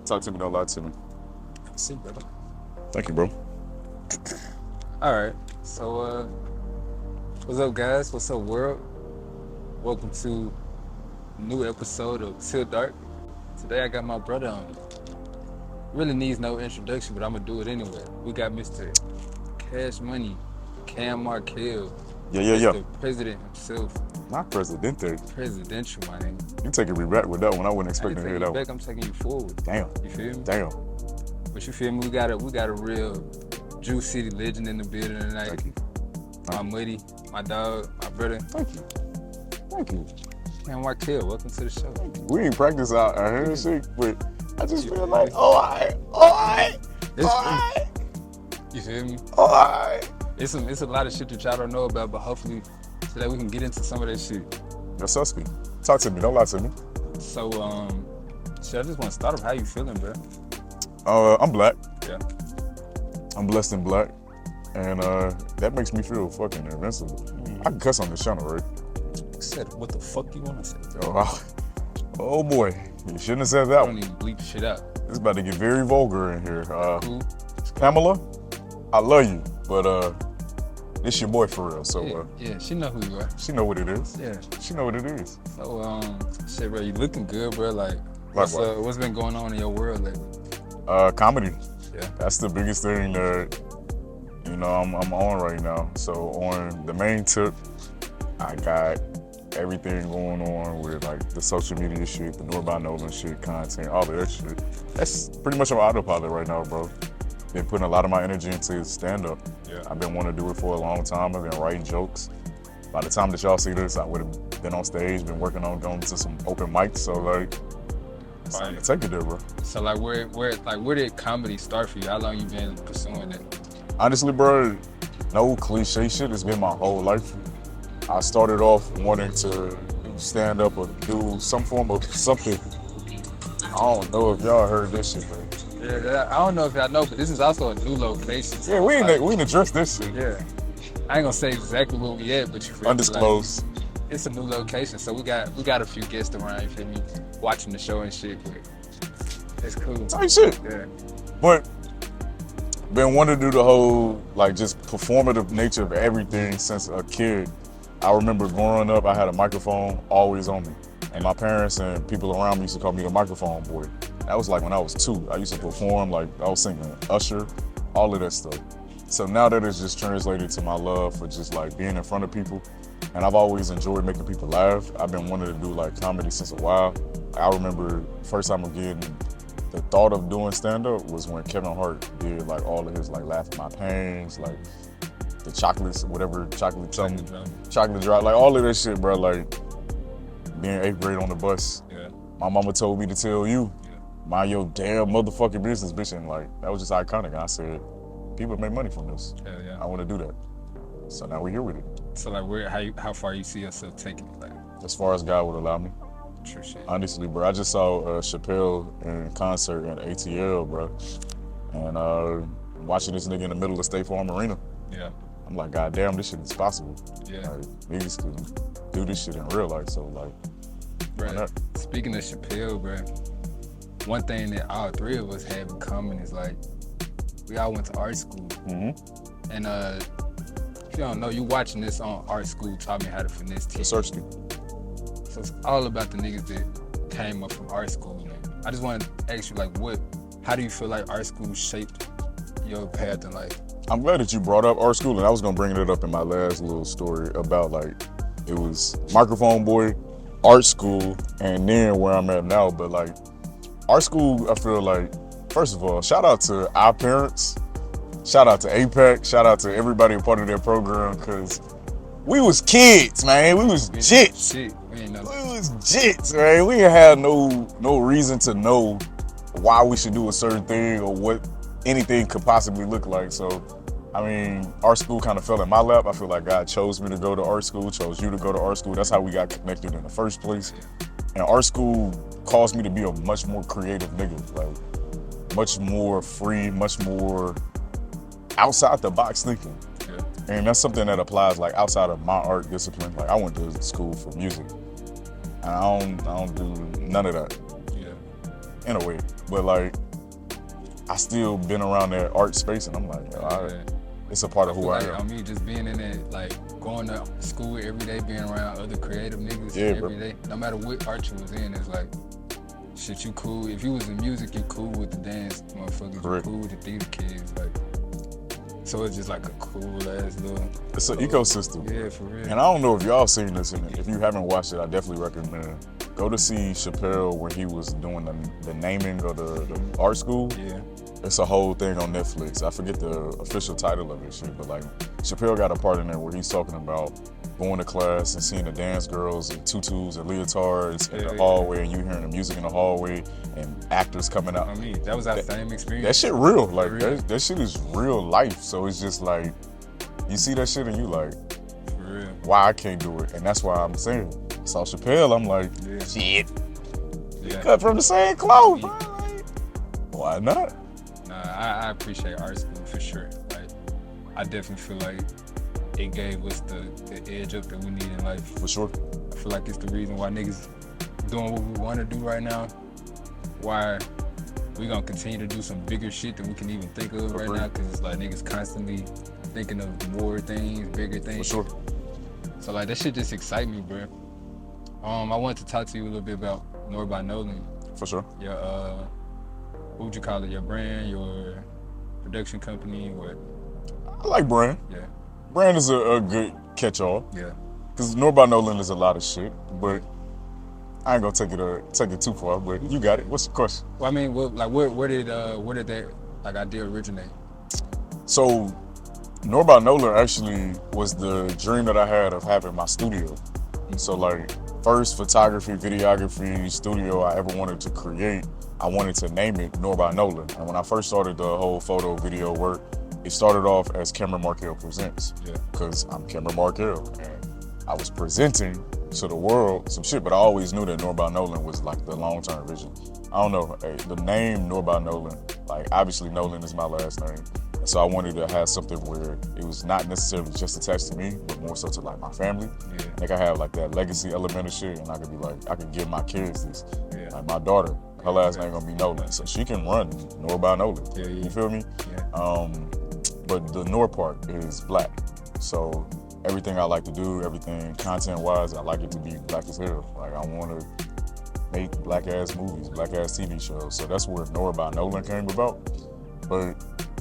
Talk to me, don't lie to me. See, brother. Thank you, bro. All right. So, what's up, guys? What's up, world? Welcome to a new episode of Till Dark. Today I got my brother on. Really needs no introduction, but I'm gonna do it anyway. We got Mr. Cash Money, Cam Markell. Yeah. Mr. President himself. Not presidente. Presidential, my name. You taking me back with that one. I wasn't I ain't expecting to taking hear you that back. I'm taking you forward. one. Damn. You feel me? Damn. But you feel me? We got a real Jew City legend in the building tonight. Thank you. My Muddy, my dog, my brother. Thank you. Thank you. Man, Markell, welcome to the show. We ain't practice out here and shit, but I just feel like, It's alright. You feel me? Alright. It's a lot of shit that y'all don't know about, but hopefully today we can get into some of that shit. That's us. Talk to me, don't lie to me. So, shit, I just want to start off. How you feeling, bro? I'm black. Yeah. I'm blessed and black. And that makes me feel fucking invincible. I can cuss on this channel, right? Said what the fuck you want to say, bro? Oh, wow. Oh boy, you shouldn't have said I that don't one. even bleep shit out. It's about to get very vulgar in here. Cool. Pamela, I love you, but it's your boy for real. So Yeah, she know who you are. she know what it is. Yeah. She know what it is. So, shit, bro, you looking good, bro. Like, what's been going on in your world lately? Comedy. Yeah. That's the biggest thing that I'm on right now. So on the main tip, I got everything going on with like the social media shit, the North by Nolan shit, content, all of that shit. That's pretty much on autopilot right now, bro. Been putting a lot of my energy into stand-up. Yeah. I've been wanting to do it for a long time. I've been writing jokes. By the time that y'all see this, I would have been on stage, been working on going to some open mics. So like, it's time to take it there, bro. So like, where did comedy start for you? How long you been pursuing it? Honestly, bro, no cliche shit. It's been my whole life. I started off wanting to do stand-up or do some form of something. I don't know if y'all heard this shit, man. Yeah, I don't know if y'all know, but this is also a new location. Yeah, we ain't addressed this shit. Yeah. I ain't gonna say exactly where we at, but you feel me? Undisclosed. Like, it's a new location, so we got a few guests around, you feel me, watching the show and shit, but it's cool. Tight shit. Yeah. But been wanting to do the whole like just performative nature of everything since a kid. I remember growing up, I had a microphone always on me. And my parents and people around me used to call me the microphone boy. That was like when I was 2. I used to perform, like I was singing Usher, all of that stuff. So now that it's just translated to my love for just like being in front of people. And I've always enjoyed making people laugh. I've been wanting to do like comedy since a while. I remember first time of getting the thought of doing stand-up was when Kevin Hart did like all of his like Laugh at My Pains, like the chocolates, whatever, chocolate drop, like all of that shit, bro. Like being 8th grade on the bus. Yeah. My mama told me to tell you, mind your damn motherfucking business, bitch. And like, that was just iconic. And I said, people make money from this. Yeah. I want to do that. So now we're here with it. So like, how far you see yourself taking it? Like, As far as God would allow me. true shit. Honestly, bro, I just saw Chappelle in concert at ATL, bro. And watching this nigga in the middle of State Farm Arena. Yeah. I'm like, God damn, this shit is possible. Yeah. Like, niggas can do this shit in real life. So like, why Bro, not? speaking of Chappelle, bro, one thing that all three of us have in common is like, we all went to art school. Mm-hmm. And if you don't know, you watching this on Art School Taught Me How to Finesse The Team. search me. So it's all about the niggas that came up from art school, man. I just want to ask you, like, how do you feel like art school shaped your path in life? I'm glad that you brought up art school, and I was gonna bring it up in my last little story about like, it was microphone boy, art school, and then where I'm at now. But like, art school, I feel like, first of all, shout out to our parents, shout out to APEC, shout out to everybody a part of their program, because we was kids, man. We was jits. Shit, we ain't know. We was jits, man. We didn't have no reason to know why we should do a certain thing or what anything could possibly look like. So, I mean, art school kind of fell in my lap. I feel like God chose me to go to art school, chose you to go to art school. That's how we got connected in the first place. And art school caused me to be a much more creative nigga, like much more free, much more outside the box thinking. Yeah. And that's something that applies like outside of my art discipline. Like I went to school for music, and I don't do none of that. Yeah. in a way. But like, I still been around that art space, and I'm like, it's a part of who I am. I mean, just being in it, like going to school every day, being around other creative niggas every day, no matter what art you was in, it's like, shit, you cool. If you was in music, you cool with the dance motherfuckers, you cool with the theater kids, like. So it's just like a cool ass little. It's an ecosystem. Yeah, for real. And I don't know if y'all seen this, and if you haven't watched it, I definitely recommend. Go to see Chappelle when he was doing the naming of the art school. Yeah. It's a whole thing on Netflix. I forget the official title of it, shit, but like Chappelle got a part in there where he's talking about going to class and seeing the dance girls in tutus and leotards in the hallway, and you hearing the music in the hallway and actors coming out. I mean, that was our same experience. That shit real. Like that shit is real life. So it's just like you see that shit and you like, for real, why I can't do it? And that's why I'm saying, I saw Chappelle, I'm like, shit, cut from the same cloth, bro. Like, why not? I appreciate art school for sure. Like, I definitely feel like it gave us the edge up that we need in life. For sure. I feel like it's the reason why niggas doing what we want to do right now. Why we gonna continue to do some bigger shit than we can even think of right now, because it's like niggas constantly thinking of more things, bigger things. For sure. So like that shit just excite me, bro. I wanted to talk to you a little bit about North by Nolan. For sure. Your what would you call it? Your brand, your production company, what? I like brand. Yeah. Brand is a good catch-all. Yeah. Because North by Nolan is a lot of shit, but I ain't gonna take it too far. But you got it. What's the question? Well, I mean, where did that like idea originate? So, North by Nolan actually was the dream that I had of having my studio. So like, first photography, videography studio I ever wanted to create, I wanted to name it North by Nolan. And when I first started the whole photo video work, it started off as Cameron Markell Presents. Yeah. Because I'm Cameron Markell, and I was presenting to the world some shit, but I always knew that North by Nolan was like the long-term vision. I don't know, the name North by Nolan, like obviously Nolan is my last name. So I wanted to have something where it was not necessarily just attached to me, but more so to like my family. Yeah. Like I have like that legacy element of shit, and I could be like, I could give my kids this. Yeah. Like my daughter, her last name gonna be Nolan, so she can run North by Nolan. Yeah, yeah. You feel me? Yeah. But the North part is black. So everything I like to do, everything content-wise, I like it to be black as hell. Like I want to make black-ass movies, black-ass TV shows. So that's where North by Nolan came about. But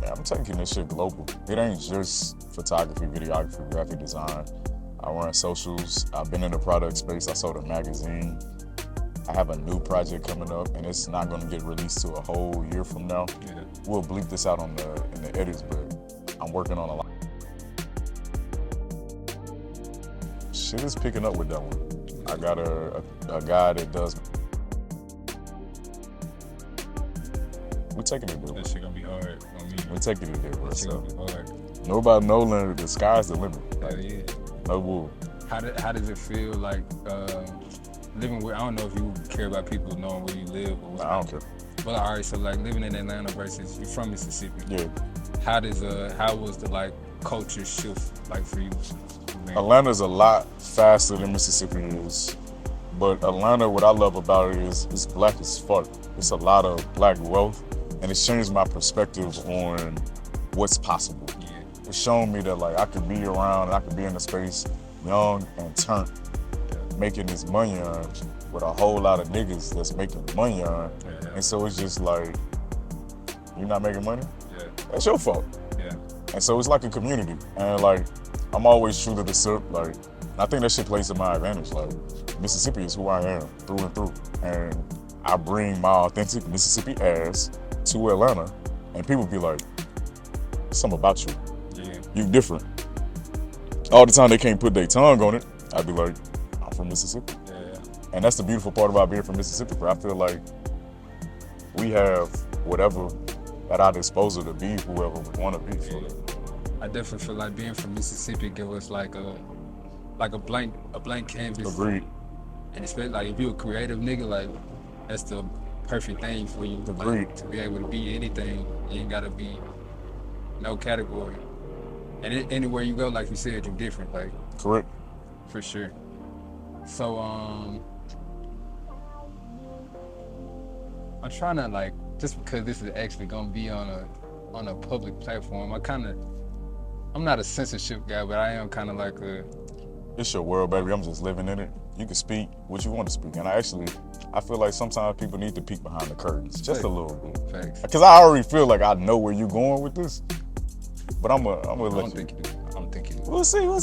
I'm taking this shit global. It ain't just photography, videography, graphic design. I run socials. I've been in the product space. I sold a magazine. I have a new project coming up, and it's not going to get released till a whole year from now. Yeah. We'll bleep this out in the edits, but I'm working on a lot. Shit is picking up with that one. I got a guy that does. We're taking it there. That shit gonna be hard on me. We're taking it there, bro. That shit gonna be hard. North by Nolan, the sky's the limit. Hell yeah. No bull. How does it feel like living where, I don't know if you care about people knowing where you live or I don't care. But all right, so like living in Atlanta versus you from Mississippi. Yeah. How was the like culture shift like for you? Atlanta's a lot faster than Mississippi is. But Atlanta, what I love about it is it's black as fuck. It's a lot of black wealth, and it's changed my perspective on what's possible. Yeah. It's shown me that like I could be around and I could be in a space young and turned, making this money on with a whole lot of niggas that's making money on. Yeah. And so it's just like, you're not making money? Yeah. That's your fault. Yeah. And so it's like a community. And like, I'm always true to the SIP. Like, I think that shit plays to my advantage. Like, Mississippi is who I am through and through. And I bring my authentic Mississippi ass to Atlanta, and people be like, something about you. Yeah. You different. All the time they can't put their tongue on it, I'd be like, I'm from Mississippi. Yeah. And that's the beautiful part about being from Mississippi, bro. I feel like we have whatever at our disposal to be whoever we want to be. Yeah. I definitely feel like being from Mississippi give us like a blank canvas. Agreed. And especially like if you're a creative nigga, like that's the perfect thing for you. Like, to be able to be anything. You ain't gotta be no category. And anywhere you go, like you said, you're different. Like correct. For sure. So I'm trying to like, just because this is actually gonna be on a public platform, I'm not a censorship guy, but I am kind of like a. It's your world, baby. I'm just living in it. You can speak what you want to speak, and I feel like sometimes people need to peek behind the curtains just a little bit. Facts. Because I already feel like I know where you're going with this, but I'm gonna I let don't you. think you do. I don't think you do. We'll see. All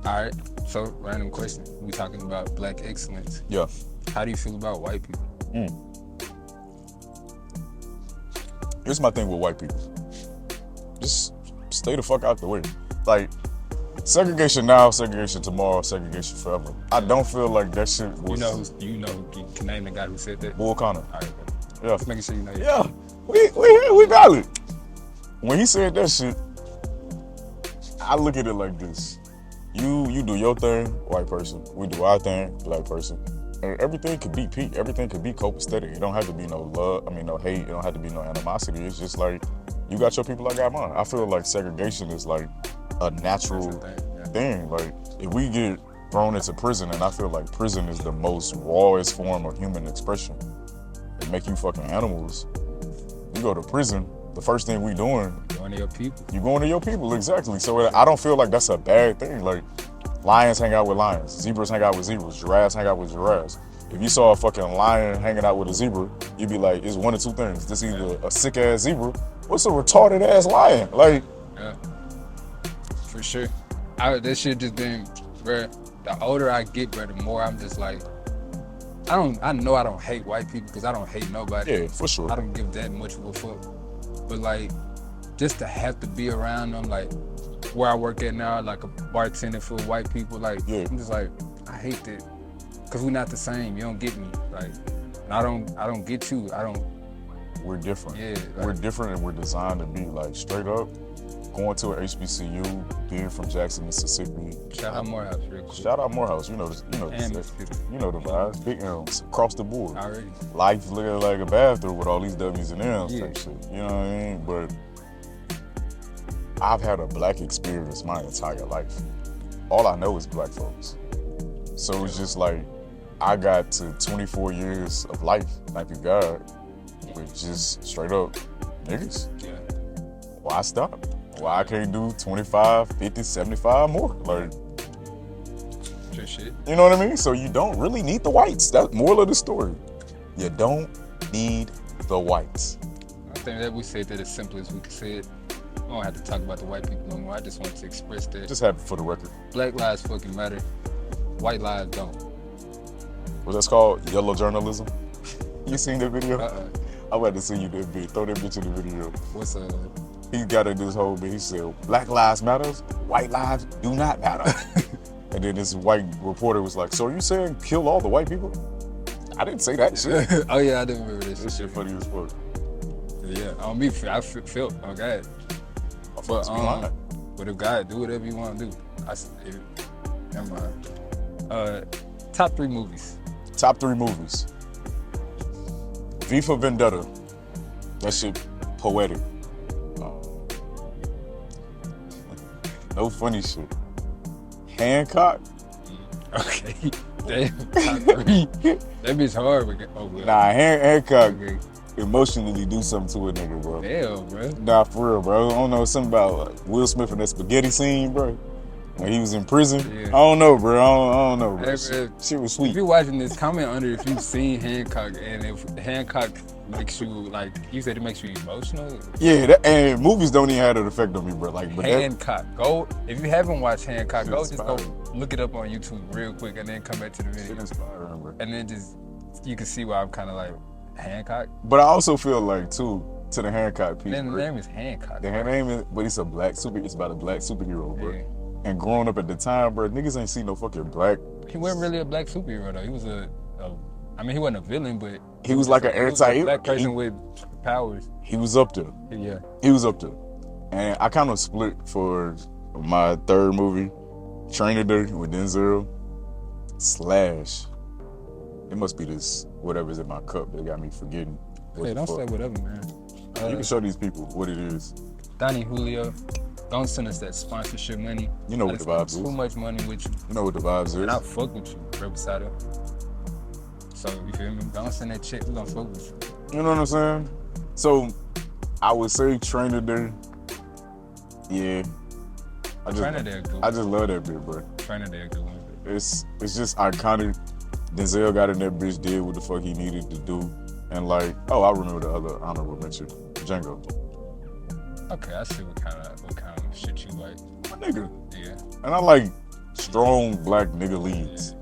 right. So, random question. We talking about black excellence. Yeah. How do you feel about white people? Here's my thing with white people. Just stay the fuck out the way. Like, segregation now, segregation tomorrow, segregation forever. I don't feel like that shit was. You can name the guy who said that. Bull Connor. All right. Yeah. Just making sure you know. Yeah. We valid. When he said that shit, I look at it like this. You do your thing, white person. We do our thing, black person. And everything could be peak. Everything could be copacetic. It don't have to be no love. No hate. It don't have to be no animosity. It's just like, you got your people, I got mine. I feel like segregation is like a natural thing. Like, if we get thrown into prison, and I feel like prison is the most rawest form of human expression. It make you fucking animals. You go to prison, the first thing we doing, Going to your people. you going to your people, exactly. So I don't feel like that's a bad thing. Like, lions hang out with lions, zebras hang out with zebras, giraffes hang out with giraffes. If you saw a fucking lion hanging out with a zebra, you'd be like, it's one of two things. This either a sick ass zebra, what's a retarded ass lion? Like, Yeah. For sure. That shit just been, bruh, the older I get, bruh, the more I'm just like, I know I don't hate white people because I don't hate nobody. yeah, for sure. I don't give that much of a fuck. But like, just to have to be around them, like where I work at now, like a bartender for white people, like I'm just like, I hate that. Cause we're not the same. You don't get me. Like, and I don't get you. We're different. Yeah. We're different, and we're designed to be like straight up. Going to an HBCU, being from Jackson, Mississippi. Shout out Morehouse real quick. Shout out Morehouse. You know And Mississippi. you know the vibes. Big M's across the board. Already. Life looking like a bathroom with all these W's and M's Yeah. type shit. You know what I mean? But I've had a black experience my entire life. All I know is black folks. So it's just like, I got to 24 years of life, thank you God, with just straight up niggas. Yeah. Why stop? Why I can't do 25, 50, 75 more? Like, Just shit. you know what I mean? So you don't really need the whites. That's moral of the story. You don't need the whites. I think that we said that as simple as we could say it. I don't have to talk about the white people no more. I just wanted to express that Just happy for the record. black lives fucking matter. White lives don't. What's that called? Yellow journalism? You seen the video? I'm about to see you that bitch. Throw that bitch in the video. What's He got in this whole bit. He said, black lives matters, white lives do not matter. And then this white reporter was like, so are you saying kill all the white people? I didn't say that shit. Oh yeah, I didn't remember this. This shit funny as fuck. Yeah, on me, I felt, oh God. But if God, do whatever you want to do. Never mind. Top 3 movies. Top 3 movies. V for Vendetta. That shit poetic. No funny shit. Hancock. Okay. Damn, top 3. That bitch hard. Nah, Hancock Okay. emotionally do something to a nigga, bro. Damn, bro. Nah, for real, bro. I don't know, something about Will Smith and that spaghetti scene, bro. When he was in prison. Yeah. I don't know, bro. I don't know, bro. Hey, Shit was If sweet. you're watching this, comment under if you've seen Hancock, and if Hancock makes you, like, you said it makes you emotional. Yeah, and movies don't even have that effect on me, bro. Like, but Hancock, go, if you haven't watched Hancock, Shit go just go inspiring. look it up on YouTube real quick and then come back to the that shit video. inspiring, bro. And then just, you can see why I'm kind of like, Hancock? But I also feel like, too, to the Hancock piece. Then the bro, name is Hancock. the name is, but it's a it's about a black superhero, bro. Yeah. And growing up at the time, bro, niggas ain't see no fucking black. He wasn't really a black superhero though. He was I mean, he wasn't a villain, but He was like an he was a anti-hero. black person with powers. He was up there. Yeah. He was up there. And I kind of split for my 3rd movie, Training Day with Denzel, / it must be this whatever's in my cup that got me forgetting. Hey, don't say whatever, man. You can show these people what it is. Donnie Julio, don't send us that sponsorship money. You know what the vibes Too is. much money with you. You know what the vibes And I is. fuck with you, Riverside. So, you feel me? Don't send that check, we gonna fuck with you. You know what I'm saying? So I would say Trainer there. Yeah. I just love that bit, bro. Trainer there, good one. It's just iconic. Denzel got in that bitch, did what the fuck he needed to do. And like, oh, I remember the other honorable mention. Django. Okay, I see what kind of shit you like. My nigga. Yeah. And I like strong black nigga leads.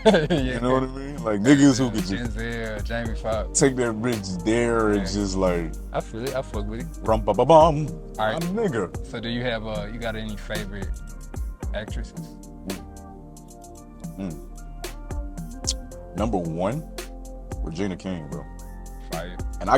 Yeah. You know what I mean? Like niggas who could just Denzel, Jamie Foxx. take that bitch there and just like I feel it. I fuck with it. rum ba ba bum. All right. I'm a nigga. So do you have you got any favorite actresses? Number one, Regina King, bro. Fire. And I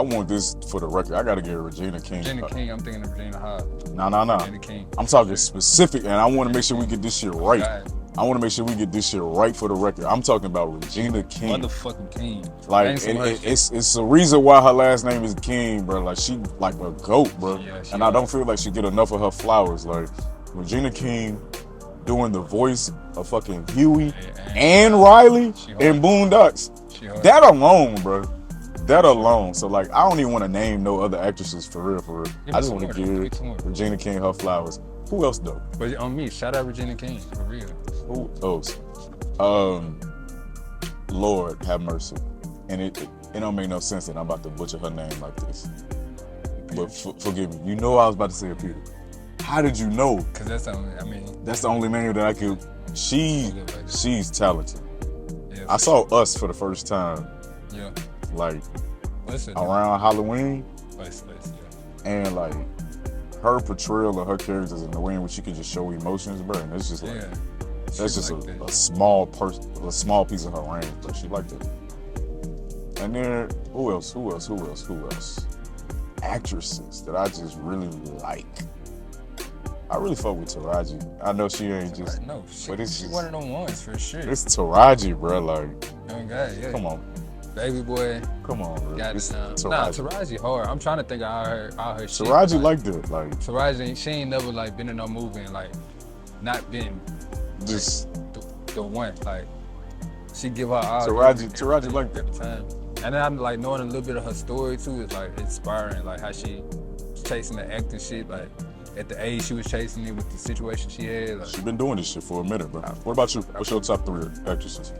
want this for the record. I gotta give Regina King. Regina King. I'm thinking of Regina Hall. Nah. Regina King. I'm talking specific, and I want to make sure we get this shit right. God. I want to make sure we get this shit right for the record. I'm talking about Regina King. Motherfucking King. Like, it's the reason why her last name is King, bro. Like, she like a goat, bro. Yeah, and I don't feel like she get enough of her flowers. Like, Regina King doing the voice of fucking Huey and Riley in Boondocks. That alone, bro. That alone. So, like, I don't even want to name no other actresses for real. I just want to give Regina King her flowers. Who else, though? But on me, shout out Regina King, for real. Who else? Lord have mercy. And it don't make no sense that I'm about to butcher her name like this. But forgive me. You know I was about to say Peter. How did you know? Because that's the only, that's the only name that I could. She's talented. Yeah, I saw Us for the first time. Yeah. Like, Listen, around Halloween. Yeah. And like, her portrayal of her characters and the way in which she can just show emotions, bro. And it's just like, that's just like a small piece of her range, but she liked it. And then who else? Actresses that I just really like. I really fuck with Taraji. I know she ain't just, no, but it's she's just one of them ones for sure. It's Taraji, bro. Like, oh God, yeah. Come on, Baby Boy. Come on, bro. Taraji hard. I'm trying to think of all her shit. Taraji liked it, like Taraji. She ain't never like been in no movie and like not been just the one. Like she give her all. Taraji liked it. And then I'm like knowing a little bit of her story too. It's like inspiring, like how she was chasing the acting shit. Like at the age she was chasing it with the situation she had. Like, she been doing this shit for a minute, bro. What about you? What's your top 3 actresses?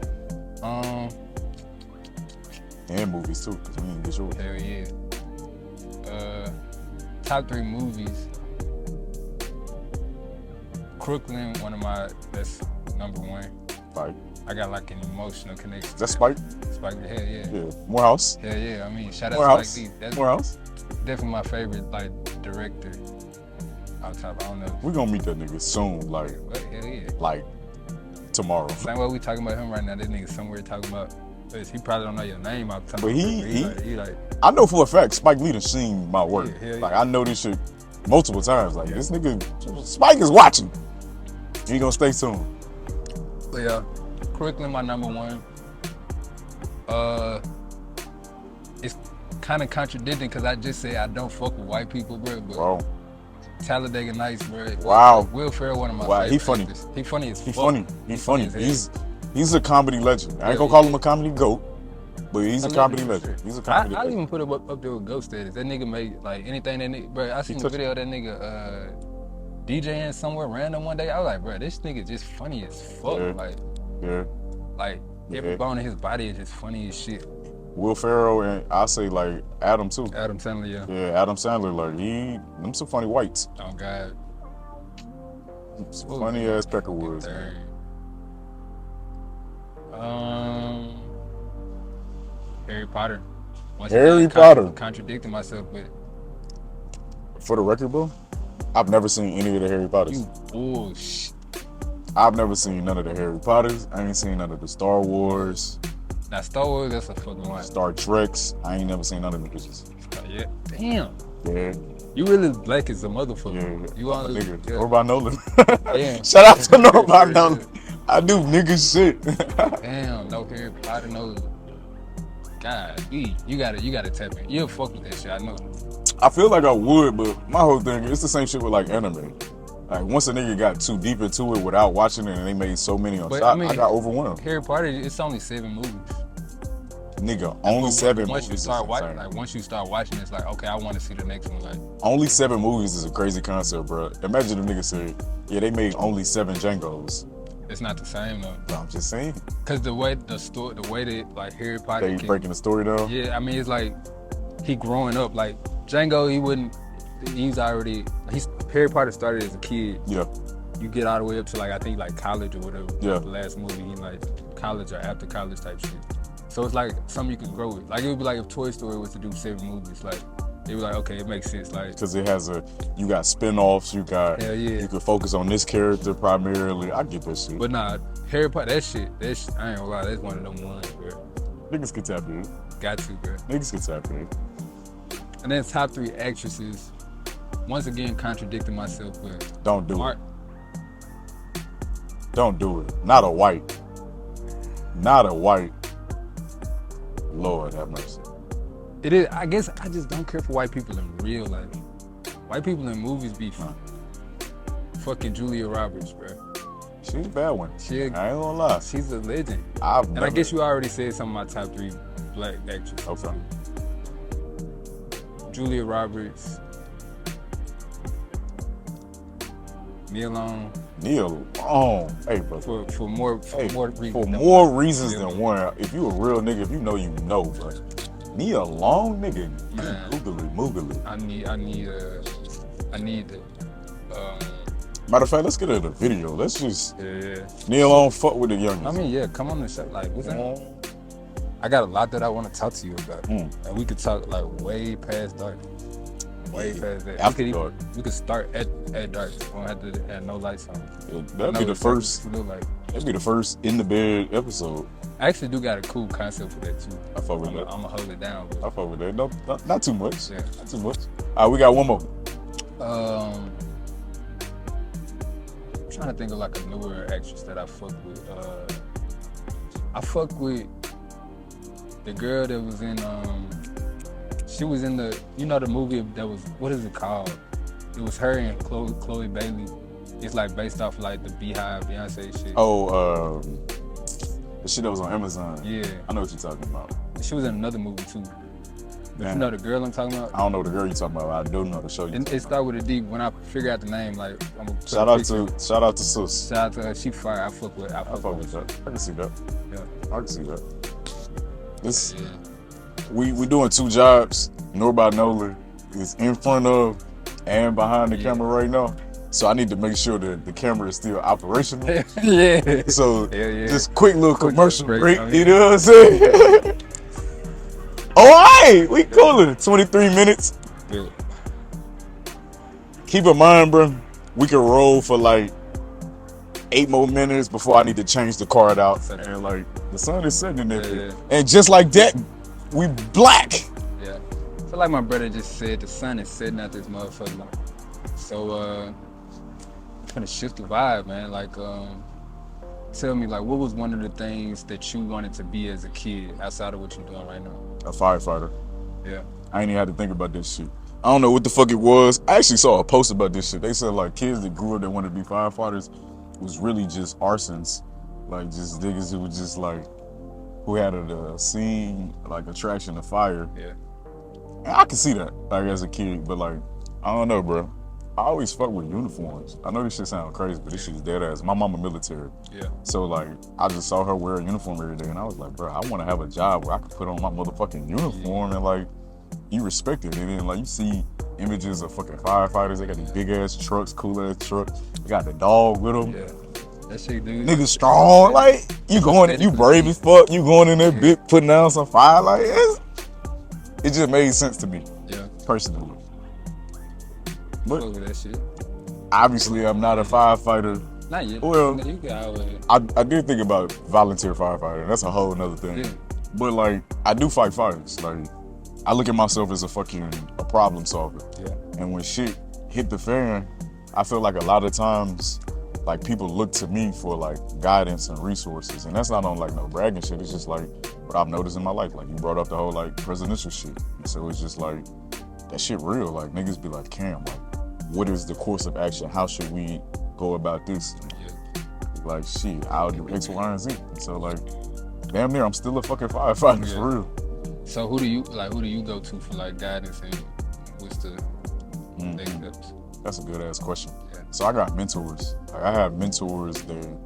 And movies too, cause we didn't get yours. Hell yeah. Top 3 movies. Crooklyn, that's number 1. Spike. I got like an emotional connection. That's Spike? Spike, hell yeah. Yeah. Morehouse? Hell yeah. Shout out Morehouse. Spike Lee. That's Morehouse. Definitely my favorite like director. On top, I don't know. We're gonna meet that nigga soon, like, hell yeah. Like tomorrow. Same way we talking about him right now. This nigga somewhere talking about. He probably don't know your name. But he like, I know for a fact Spike Lee done seen my work. Yeah, like I know this shit multiple times. Like this nigga, Spike is watching. He gonna stay tuned. But yeah, Crooklyn my number 1. It's kind of contradicting because I just say I don't fuck with white people, bro. But Talladega Nights, bro. Wow. Will Ferrell, one of my favorites. He funny. He funny as fuck. He funny. He's a comedy legend. I ain't gonna call him a comedy goat, but he's a comedy legend. He's a comedy legend. I even put him up there with Ghost status. That nigga made like anything that nigga, bro. I seen the video of that nigga DJing somewhere random one day. I was like, bro, this nigga just funny as fuck. Like every bone in his body is just funny as shit. Will Ferrell and I say like Adam too. Adam Sandler, yeah. Yeah, Adam Sandler, like them some funny whites. Oh God. Some funny ass Peckerwoods, man. Harry Potter. Harry Potter. Contradicting myself, but for the record, bro, I've never seen any of the Harry Potters. You bullshit. I've never seen none of the Harry Potters. I ain't seen none of the Star Wars. Now Star Wars, that's a fucking lie. Star Treks, I ain't never seen none of them bitches. Yeah. Damn. Yeah. You really black as a motherfucker. Yeah. You on nigga. Norba Nolan. Damn. Shout out to Norba Nolan. I do nigga shit. Damn, no Harry Potter, no. God, you gotta tap in. You'll fuck with that shit, I know. I feel like I would, but my whole thing, it's the same shit with like anime. Like once a nigga got too deep into it without watching it and they made so many on top, I got overwhelmed. Harry Potter, it's only 7 movies. Nigga, only 7 once you movies. start is watching, insane. like once you start watching, it's like, okay, I want to see the next one. Like, Only 7 movies is a crazy concept, bro. Imagine the nigga said, yeah, they made only 7 Django's. it's not the same though. But I'm just saying. Cause the way that like Harry Potter, They breaking the story down. yeah, I mean it's like he growing up. Like Django, Harry Potter started as a kid. Yeah. You get all the way up to like I think like college or whatever. Yeah. The last movie, he like college or after college type shit. So it's like something you can grow with. Like it would be like if Toy Story was to do 7 movies, like it was like okay, it makes sense. Like Because it has you got spin-offs, you got, hell yeah. you can focus on this character primarily. I get that shit. But nah, Harry Potter, that shit, I ain't gonna lie, that's one of them ones, bro. Niggas can tap in. Got to, bro. Niggas can tap in. And then top 3 actresses. Once again, contradicting myself with Don't do Mark. it. Don't do it. Not a white. Not a white. Lord have mercy. It is. I guess I just don't care for white people in real life. White people in movies be fucking Julia Roberts, bro. She's a bad one. She, I ain't gonna lie. she's a legend. And I guess you already said some of my top 3 black actresses. Okay. Julia Roberts, Neil Long, hey, bro. for more reasons than one. If you a real nigga, if you know, bro. Nia Long, nigga. Man. Moogly. I need the Matter of fact, let's get her the video. Let's just yeah. Nia Long fuck with the youngest. I mean, yeah, come on the show. Like, what's that? I got a lot that I want to talk to you about, and we could talk like way past dark, way past that. After dark. We could start at dark. We don't have to have no lights on. That'd be the first. Like, That'd be the first in the bed episode. I actually do got a cool concept for that too. I fuck with that. I'm gonna hold it down. I fuck with that. No, not too much. Yeah. Not too much. All right, we got one more. I'm trying to think of like a newer actress that I fuck with. I fuck with the girl that was in she was in the the movie that was, what is it called? It was her and Chloe Bailey. It's like based off like the Beehive Beyonce shit. Oh, the shit that was on Amazon. Yeah. I know what you're talking about. She was in another movie too. Damn. You know the girl I'm talking about? I don't know the girl you're talking about. I do know the show. It started with a D. When I figure out the name, like I'm gonna put Shout a out picture. to Sus. Shout out to her. She fire. I fuck with. I fuck with that. I can see that. Yeah. I can see that. This Yeah. we doing 2 jobs. Nobody Nolan is in front of and behind the camera right now. So I need to make sure that the camera is still operational. Yeah. So Yeah. just quick little commercial break. break. Oh, You know what I'm saying? All right, we coolin'. 23 minutes. Yeah. Keep in mind, bro, we can roll for like 8 more minutes before I need to change the card out. And like the sun is setting in there. Yeah. And just like that, we black. Yeah. So like my brother just said, the sun is setting out this motherfucker. So I'm gonna shift the vibe, man. Like tell me, like, what was one of the things that you wanted to be as a kid outside of what you're doing right now? A firefighter. Yeah. I ain't even had to think about this shit. I don't know what the fuck it was. I actually saw a post about this shit. They said like kids that grew up that wanted to be firefighters was really just arsons. Like just niggas who was just like, who had a scene, like attraction to fire. Yeah. And I can see that, like as a kid, but like, I don't know, bro. I always fuck with uniforms. I know this shit sound crazy, but this shit's dead ass. My mama military. Yeah. So like, I just saw her wear a uniform every day and I was like, bro, I want to have a job where I could put on my motherfucking uniform and like, you respect it. And then like, you see images of fucking firefighters. They got these big ass trucks, cool ass trucks. They got the dog with them. Yeah. That shit, dude. Niggas strong. Like, you going, you brave as fuck. You going in there, bit, putting down some fire. Like, it just made sense to me. Yeah. Personally. But Fuck with that shit. obviously, I'm not a firefighter. Not yet. Well, You got all that. I did think about volunteer firefighter. That's a whole nother thing. Yeah. But like, I do fight fires. Like, I look at myself as a problem solver. Yeah. And when shit hit the fan, I feel like a lot of times, like people look to me for like guidance and resources. And that's not on like no bragging shit. It's just like what I've noticed in my life. Like you brought up the whole like presidential shit. And so it's just like, that shit real. Like niggas be like, Cam, like, what is the course of action? How should we go about this? Yeah. Like shit, I'll do X, Y, and Z. And so like, damn near, I'm still a fucking firefighter Yeah. for real. So who do you go to for like guidance, and what's the next steps? That's a good ass question. Yeah. So I got mentors. Like I have mentors that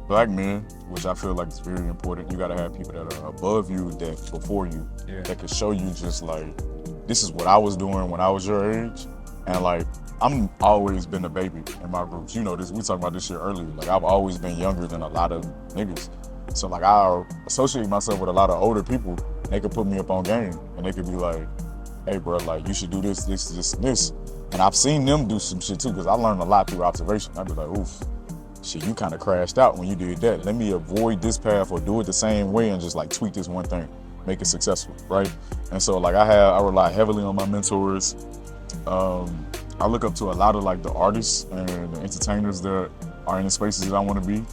black men, which I feel like is very important. You gotta have people that are above you, that before you, that can show you just like, this is what I was doing when I was your age. And like, I'm always been a baby in my groups. You know this, we talked about this shit earlier. Like I've always been younger than a lot of niggas. So like I associate myself with a lot of older people. They could put me up on game and they could be like, hey bro, like you should do this, this, this, and this. And I've seen them do some shit too, because I learned a lot through observation. I'd be like, oof, shit, you kind of crashed out when you did that. Let me avoid this path or do it the same way and just like tweak this one thing, make it successful, right? And so like I rely heavily on my mentors. I look up to a lot of like the artists and the entertainers that are in the spaces that I want to be.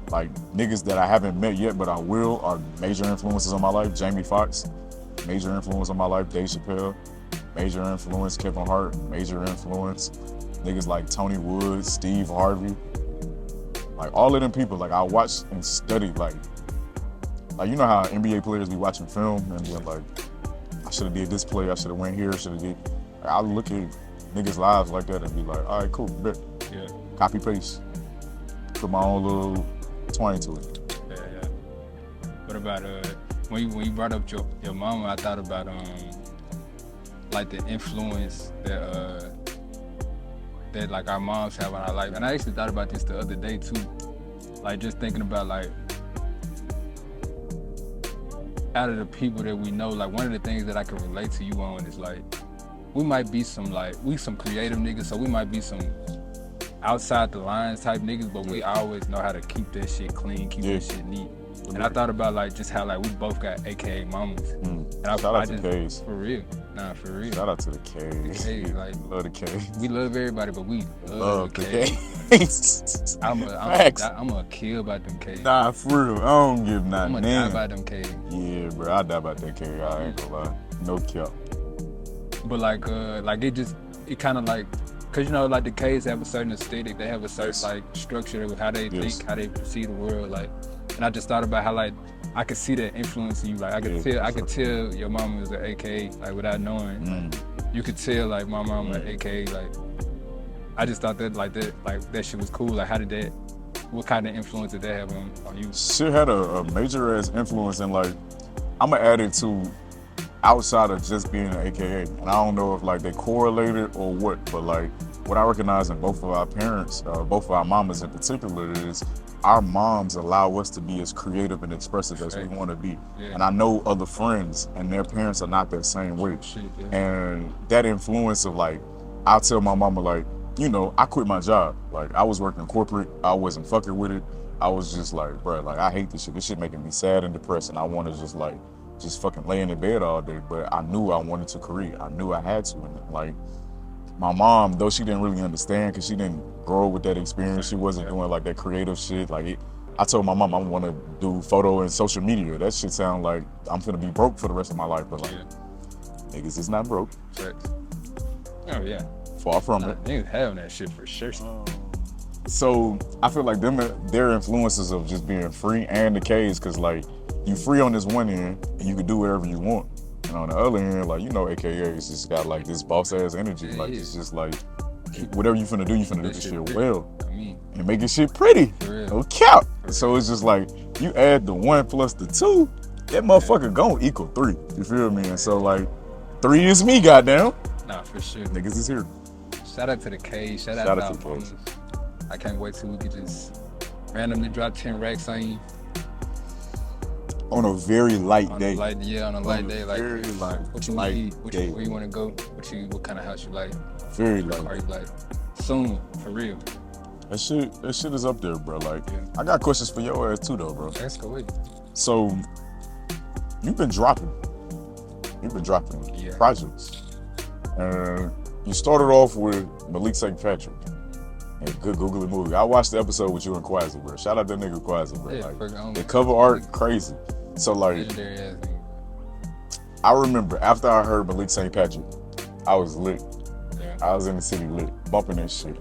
Like niggas that I haven't met yet, but I will, are major influences on my life. Jamie Foxx, major influence on my life. Dave Chappelle, major influence. Kevin Hart, major influence. Niggas like Tony Wood, Steve Harvey. Like all of them people, like I watch and study, like you know how NBA players be watching film and then like, I should have did this play, I should have went here, should have did. Like, I look at niggas' lives like that and be like, all right, cool, bet. Yeah. Copy paste. Put my own little twang to it. Yeah. What about when you brought up your mama? I thought about like the influence that like our moms have on our life, and I actually thought about this the other day too. Like just thinking about like out of the people that we know, like one of the things that I can relate to you on is like we might be some creative niggas, so we might be some outside the lines type niggas, but we always know how to keep that shit clean, keep that shit neat. And I thought about like just how like we both got AKA mamas. And Shout out to K's. For real. Nah, for real. Shout out to the K's. K's, like, love the K's. We love everybody, but we love the K's. I'm a kill about them K's. Nah, for real. I don't give nothing. I'm gonna die about them K's. Yeah, bro, I die about that K. I ain't gonna lie. No cap. But like it kind of like, cause you know like the K's have a certain aesthetic, they have a certain like structure with how they think, how they perceive the world, like. And I just thought about how like I could see that influence in you. Like I could tell your mama was an AKA like without knowing. Like, you could tell like my mama was AKA like. I just thought that that shit was cool. Like what kind of influence did that have on you? Shit had a major ass influence, and like I'ma add it to outside of just being an AKA. And I don't know if like they correlated or what, but like what I recognize in both of our parents, both of our mamas in particular, is our moms allow us to be as creative and expressive as we want to be. Yeah. And I know other friends and their parents are not that same way. And that influence of like, I'll tell my mama like, you know, I quit my job. Like I was working corporate, I wasn't fucking with it. I was just like, bro, like I hate this shit. This shit making me sad and depressed, and I want to just fucking lay in the bed all day. But I knew I wanted to career. I knew I had to. And like my mom, though she didn't really understand because she didn't grow with that experience. She wasn't doing like that creative shit. Like I told my mom I want to do photo and social media. That shit sound like I'm finna be broke for the rest of my life. But like, niggas is not broke. Oh yeah. Far from it. Niggas having that shit for sure. So I feel like their influences of just being free and the K's, because like you free on this one end and you can do whatever you want. And on the other end, like, you know, AKA's just got like this boss ass energy. Like it's just like whatever you finna do this shit well. And make this shit pretty. No cap. So it's just like you add the 1 plus the 2, that motherfucker gon' equal 3. You feel me? And so like 3 is me, goddamn. Nah, for sure. Niggas is here. Shout out to the K. Shout out to the I can't wait till we could just randomly drop 10 racks on you. On a very light day. On a light day. Like, very light. What you want to eat? Where you want to go? What kind of house you like? Very light. Are you like soon for real? That shit is up there, bro. Like, I got questions for your ass too, though, bro. Let's go with it. So, you've been dropping projects. You started off with Malik St. Patrick. And good googly movie. I watched the episode with you and Quasi, bro. Shout out that nigga Quasi, bro. Yeah, like, the cover art, crazy. So like, I remember after I heard Malik St. Patrick, I was lit. Yeah. I was in the city lit, bumping that shit.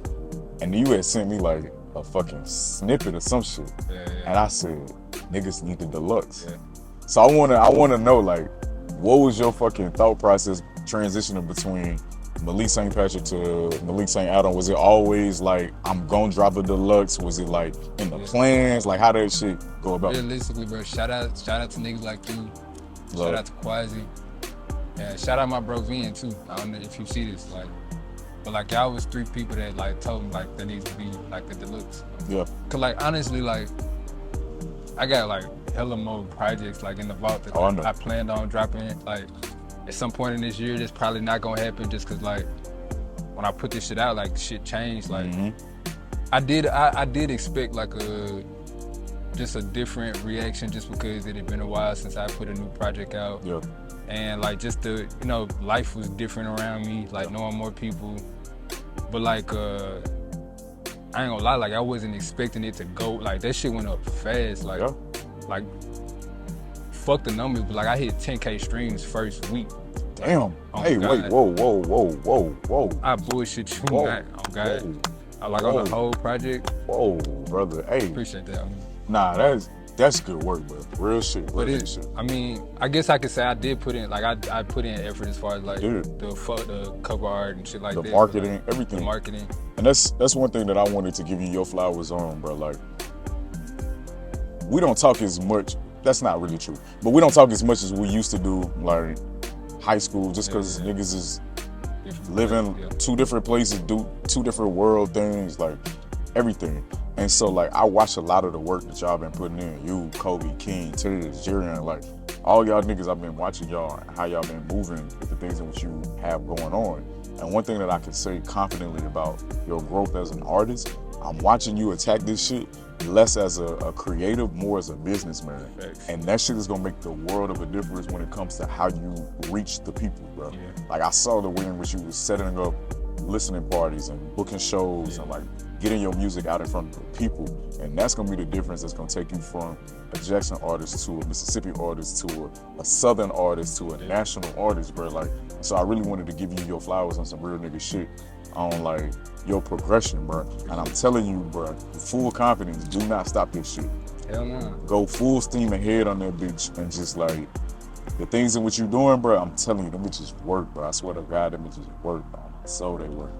And you had sent me like a fucking snippet or some shit. And I said, niggas need the deluxe. Yeah. So I wanna know, like, what was your fucking thought process transitioning between Malik St. Patrick to Malik St. Adam? Was it always like, I'm gonna drop a deluxe? Was it like in the plans? Like, how did that shit go about? Realistically, bro, shout out to niggas like you. Love. Shout out to Quasi. Yeah, shout out my bro Vin too. I don't know if you see this, like, but like y'all was 3 people that like told me like there needs to be like the deluxe. Yeah. Cause like honestly, like I got like hella more projects like in the vault that I planned on dropping like at some point in this year. That's probably not gonna happen just cause like when I put this shit out, like shit changed. Like I did expect like just a different reaction just because it had been a while since I put a new project out. Yeah. And like just the, you know, life was different around me, like knowing more people. But like I ain't gonna lie, like I wasn't expecting it to go, like that shit went up fast. Like like fuck the numbers, but like I hit 10K streams first week. Damn. Oh hey, God. Wait, whoa. I bullshit you, God. Oh God. I like on the whole project. Whoa, brother. Hey. Appreciate that. Nah, that's good work, bro. Real shit. But I mean, I guess I could say I did put in, like I put in effort as far as like the cover art and shit like that. The marketing, like, everything. The marketing. And that's one thing that I wanted to give you your flowers on, bro. Like, we don't talk as much. That's not really true. But we don't talk as much as we used to do, like high school, just because niggas is living 2 different places, do 2 different world things, like everything. And so, like, I watch a lot of the work that y'all been putting in. You, Kobe, King, Tiz, Jirian, like, all y'all niggas, I've been watching y'all and how y'all been moving with the things in which you have going on. And one thing that I can say confidently about your growth as an artist, I'm watching you attack this shit less as a creative, more as a businessman. Thanks. And that shit is gonna make the world of a difference when it comes to how you reach the people, bro. Yeah. Like, I saw the way in which you was setting up listening parties and booking shows and like getting your music out in front of people. And that's gonna be the difference that's gonna take you from a Jackson artist to a Mississippi artist to a Southern artist to a national artist, bro. Like, so I really wanted to give you your flowers on some real nigga shit on like your progression, bro. And I'm telling you, bro, full confidence, do not stop this shit. Hell no. Go full steam ahead on that bitch and just like the things in which you doing, bro, I'm telling you, them bitches work, bro. I swear to God, them bitches work, bro. So they work.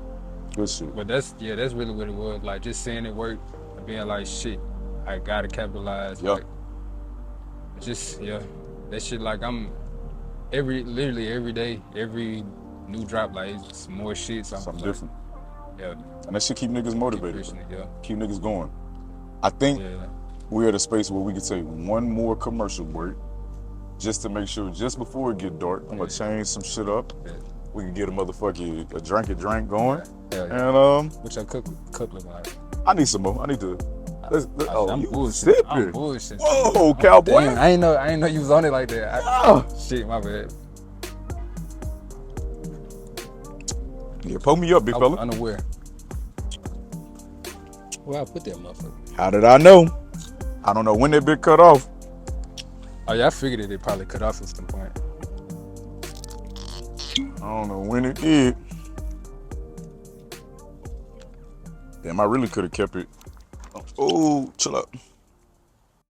Good shit. But that's really what it was. Like just seeing it work and being like, shit, I gotta capitalize. Yep. Like, just that shit. Like I'm literally every day, every new drop, like it's more shit. Something like, different. Yeah. And that shit keep niggas motivated. Keep niggas going. I think we're at a space where we can take one more commercial break just to make sure, just before it get dark, I'm gonna change some shit up. Yeah. We can get a motherfucking a drink going. Yeah. And which I cook like. I need some more. I need to. I'm bullshitting. Sipping. I'm bullshitting. Whoa, cowboy! Damn, I ain't know you was on it like that. Shit, my bad. Yeah, pull me up, big fella. Unaware. Where I put that motherfucker? How did I know? I don't know when that bit cut off. Oh yeah, I figured it probably cut off at some point. I don't know when it did. Damn, I really could have kept it. Oh, chill out.